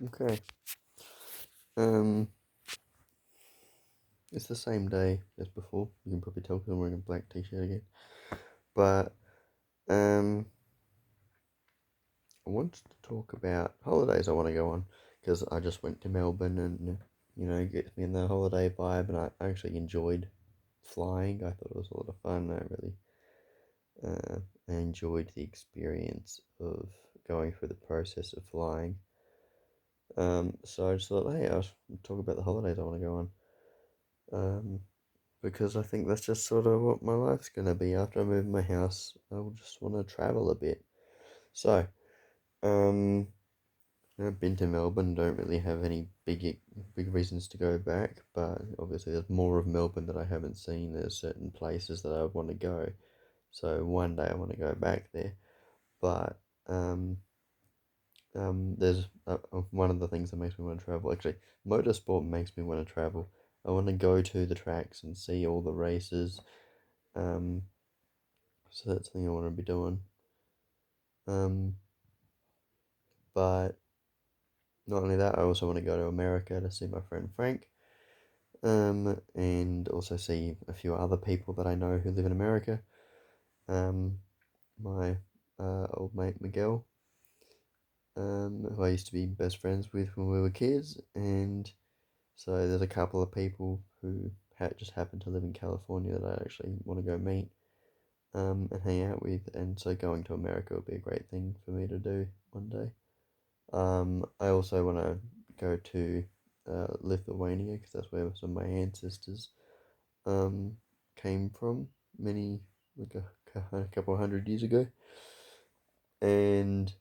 Okay. Um, it's the same day as before. You can probably tell because I'm wearing a black t-shirt again. But um, I wanted to talk about holidays I want to go on because I just went to Melbourne and it gets me in the holiday vibe, and I actually enjoyed flying. I thought it was a lot of fun. I enjoyed the experience of going through the process of flying. So I just thought, hey, I'll talk about the holidays I want to go on. Because I think that's just sort of what my life's gonna be. After I move my house, I'll just want to travel a bit. So, um, I've been to Melbourne. Don't really have any big reasons to go back, but obviously there's more of Melbourne that I haven't seen. There's certain places that I would want to go. So one day I want to go back there. But um, there's one of the things that makes me want to travel. Actually, motorsport makes me want to travel. I want to go to the tracks and see all the races. Um, so that's something I want to be doing. Um, but not only that, I also want to go to America to see my friend Frank. And also see a few other people that I know who live in America. Um, my old mate Miguel, who I used to be best friends with when we were kids, and so there's a couple of people who just happen to live in California that I actually want to go meet, and hang out with, and so going to America would be a great thing for me to do one day. I also want to go to Lithuania because that's where some of my ancestors um, came from many, like a couple of 100 years ago. And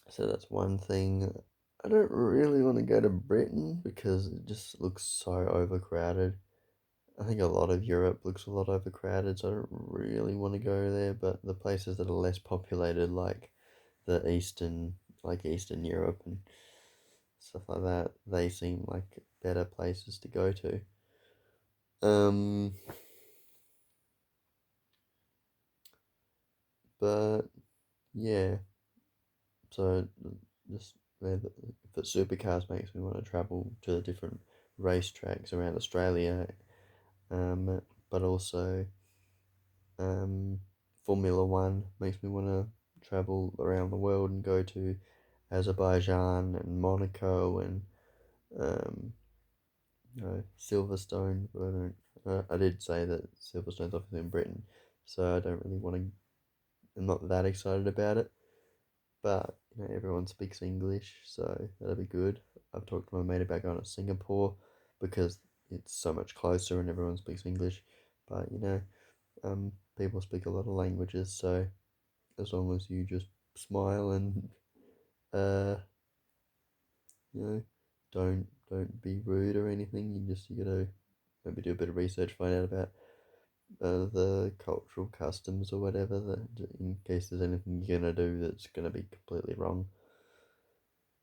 so that's one thing. I don't really want to go to Britain because it just looks so overcrowded. I think a lot of Europe looks a lot overcrowded, so I don't really want to go there. But the places that are less populated, like the Eastern Europe and stuff like that, they seem like better places to go to. Um, but yeah, so just the supercars makes me want to travel to the different racetracks around Australia, but also um, Formula One makes me want to travel around the world and go to Azerbaijan and Monaco and um, Silverstone. But I don't. I did say that Silverstone's obviously in Britain, so I don't really want to. I'm not that excited about it. But everyone speaks English, so that'll be good. I've talked to my mate about going to Singapore because it's so much closer and everyone speaks English. But people speak a lot of languages, so as long as you just smile and uh, you know, don't be rude or anything. You gotta maybe do a bit of research, find out about the cultural customs or whatever, that in case there's anything you're gonna do that's gonna be completely wrong.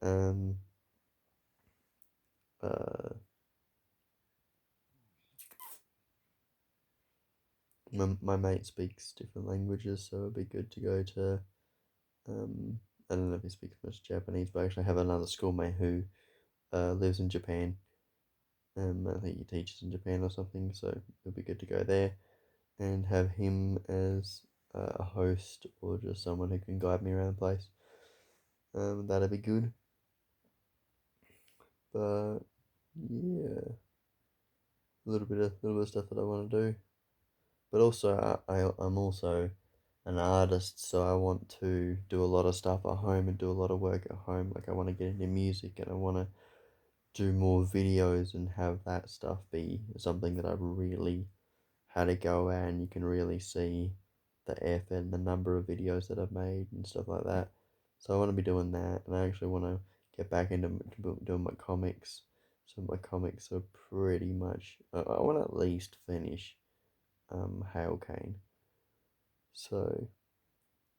Um, uh, my mate speaks different languages, so it'd be good to go to. Um, I don't know if he speaks much Japanese, but I actually have another schoolmate who lives in Japan. I think he teaches in Japan or something, so it'd be good to go there and have him as a host or just someone who can guide me around the place. That'd be good. But yeah, a little bit of stuff that I want to do. But also, I'm also an artist, so I want to do a lot of stuff at home and do a lot of work at home. Like I want to get into music and I want to do more videos and have that stuff be something that I really had a go at, and you can really see the effort and the number of videos that I've made and stuff like that. So I want to be doing that, and I actually want to get back into doing my comics. So my comics are pretty much. I want to at least finish Hail Kane. So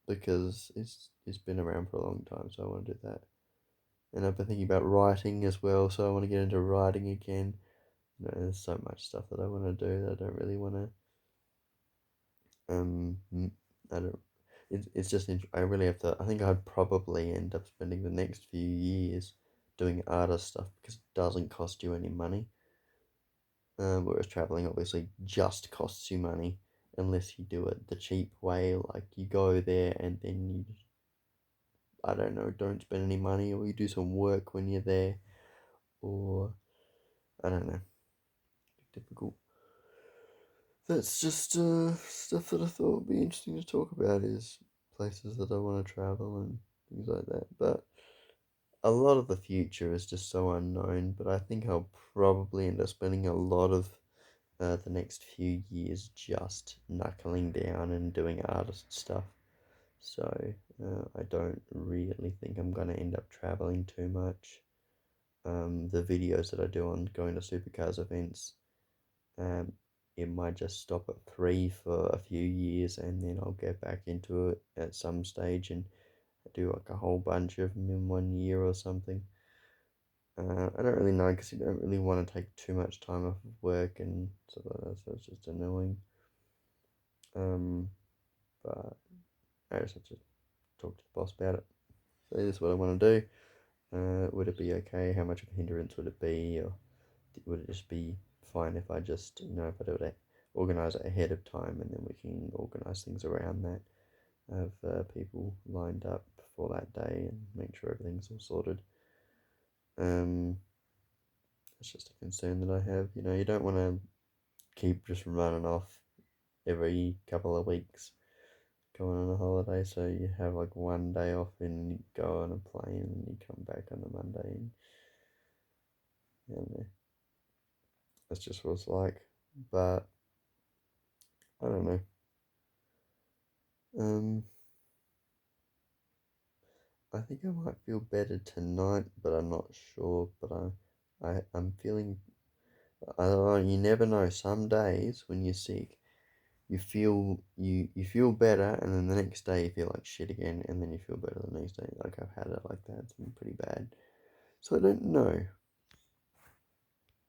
because it's been around for a long time, so I want to do that. And I've been thinking about writing as well, so I want to get into writing again. There's so much stuff that I want to do that I don't really want to. I don't. it's just I really have to. I think I'd probably end up spending the next few years doing artist stuff because it doesn't cost you any money. Whereas traveling obviously just costs you money unless you do it the cheap way, like you go there and then you, I don't know, don't spend any money, or you do some work when you're there, or I don't know, difficult. That's just stuff that I thought would be interesting to talk about, is places that I want to travel and things like that. But a lot of the future is just so unknown. But I think I'll probably end up spending a lot of the next few years just knuckling down and doing artist stuff. So I don't really think I'm gonna end up traveling too much. The videos that I do on going to supercars events, um, it might just stop at three for a few years, and then I'll get back into it at some stage and do like a whole bunch of them in 1 year or something. I don't really know because you don't really want to take too much time off of work and stuff like that, so it's just annoying. Um, but I just have to talk to the boss about it. Say this is what I want to do. Would it be okay? How much of a hindrance would it be? Or would it just be fine if I just, if I do it, organize it ahead of time, and then we can organize things around that? Have people lined up for that day and make sure everything's all sorted. Um, it's just a concern that I have. You don't want to keep just running off every couple of weeks going on a holiday, so you have like one day off and you go on a plane and you come back on the Monday, and that's just what it's like. But I don't know. Um, I think I might feel better tonight, but I'm not sure. But I'm feeling. I don't know. You never know. Some days when you're sick, you feel better, and then the next day you feel like shit again, and then you feel better the next day. Like I've had it like that. It's been pretty bad. So I don't know.